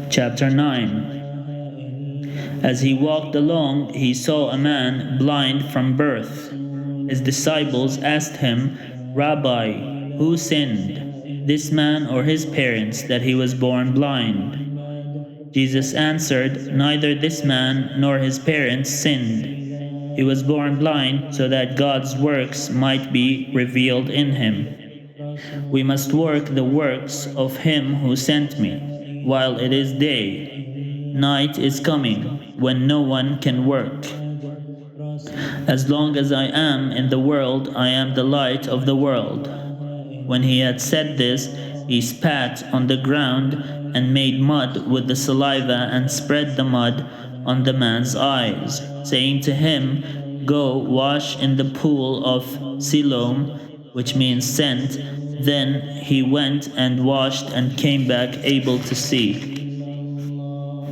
Chapter 9. As he walked along, he saw a man blind from birth. His disciples asked him, "Rabbi, who sinned, this man or his parents, that he was born blind?" Jesus answered, "Neither this man nor his parents sinned. He was born blind so that God's works might be revealed in him. We must work the works of him who sent me, while it is day. Night is coming, when no one can work. As long as I am in the world, I am the light of the world." When he had said this, he spat on the ground and made mud with the saliva and spread the mud on the man's eyes, saying to him, "Go wash in the pool of Siloam," which means sent. Then he went and washed and came back able to see.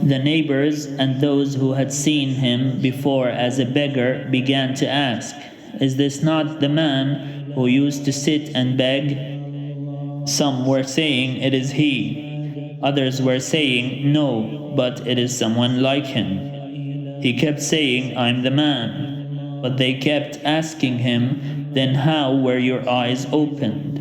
The neighbors and those who had seen him before as a beggar began to ask, "Is this not the man who used to sit and beg?" Some were saying, "It is he." Others were saying, "No, but it is someone like him." He kept saying, "I'm the man." But they kept asking him, "Then how were your eyes opened?"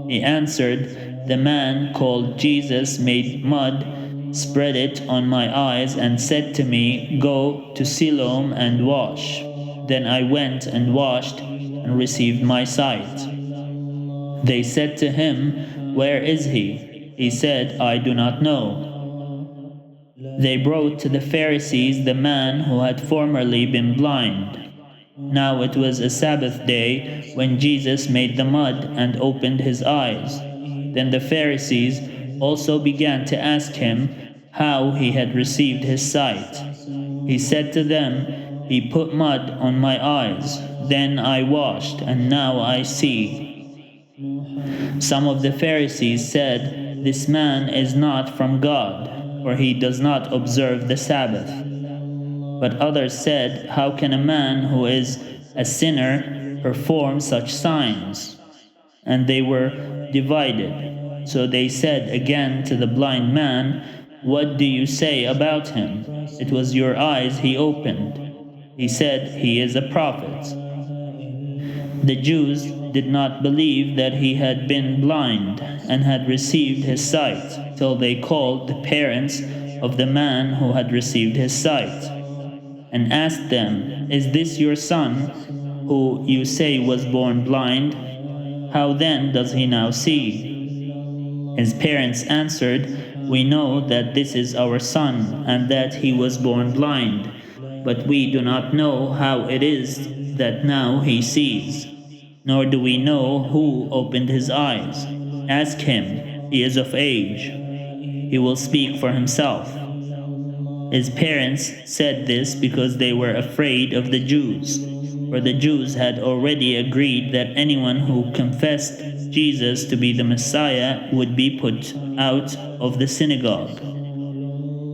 He answered, "The man called Jesus made mud, spread it on my eyes, and said to me, 'Go to Siloam and wash.' Then I went and washed and received my sight." They said to him, "Where is he?" He said, "I do not know." They brought to the Pharisees the man who had formerly been blind. Now it was a Sabbath day when Jesus made the mud and opened his eyes. Then the Pharisees also began to ask him how he had received his sight. He said to them, "He put mud on my eyes, then I washed, and now I see." Some of the Pharisees said, "This man is not from God, for he does not observe the Sabbath." But others said, "How can a man who is a sinner perform such signs?" And they were divided. So they said again to the blind man, "What do you say about him? It was your eyes he opened." He said, "He is a prophet." The Jews did not believe that he had been blind and had received his sight, till they called the parents of the man who had received his sight and asked them, "Is this your son, who you say was born blind? How then does he now see?" His parents answered, "We know that this is our son, and that he was born blind, but we do not know how it is that now he sees, nor do we know who opened his eyes. Ask him, he is of age. He will speak for himself." His parents said this because they were afraid of the Jews, for the Jews had already agreed that anyone who confessed Jesus to be the Messiah would be put out of the synagogue.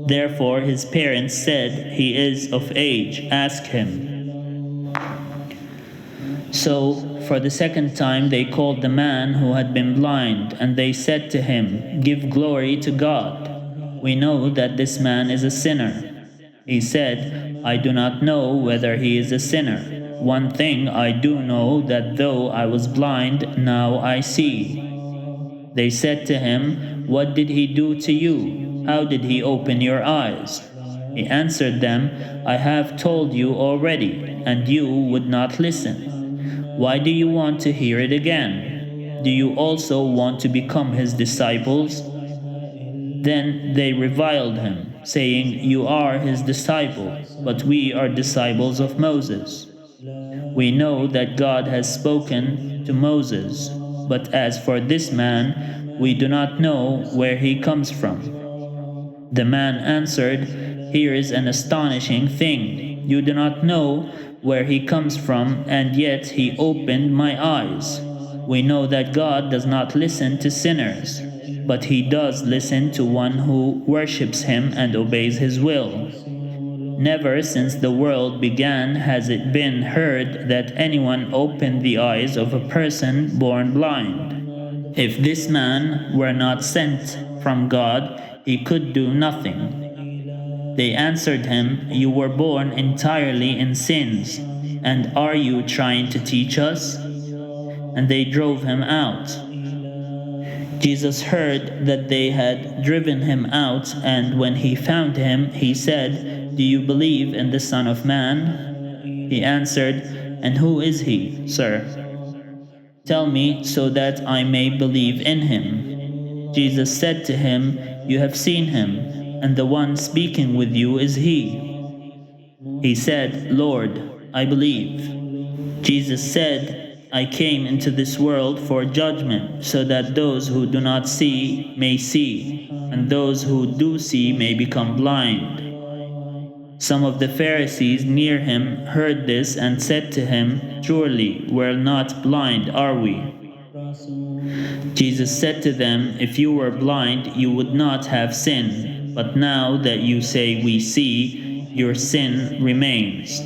Therefore his parents said, "He is of age, ask him." So, for the second time, they called the man who had been blind, and they said to him, "Give glory to God. We know that this man is a sinner." He said, "I do not know whether he is a sinner. One thing I do know, that though I was blind, now I see." They said to him, "What did he do to you? How did he open your eyes?" He answered them, "I have told you already, and you would not listen. Why do you want to hear it again? Do you also want to become his disciples?" Then they reviled him, saying, "You are his disciple, but we are disciples of Moses. We know that God has spoken to Moses, but as for this man, we do not know where he comes from." The man answered, "Here is an astonishing thing. You do not know where he comes from, and yet he opened my eyes. We know that God does not listen to sinners, but he does listen to one who worships him and obeys his will. Never since the world began has it been heard that anyone opened the eyes of a person born blind. If this man were not sent from God, he could do nothing. They answered him, "You were born entirely in sins, and are you trying to teach us?" And they drove him out. Jesus heard that they had driven him out, and when he found him, he said, "Do you believe in the Son of Man?" He answered, "And who is he, sir? Tell me so that I may believe in him." Jesus said to him, "You have seen him, and the one speaking with you is he." He said, "Lord, I believe." Jesus said, "I came into this world for judgment, so that those who do not see may see, and those who do see may become blind." Some of the Pharisees near him heard this and said to him, "Surely we're not blind, are we?" Jesus said to them, "If you were blind, you would not have sin, but now that you say we see, your sin remains."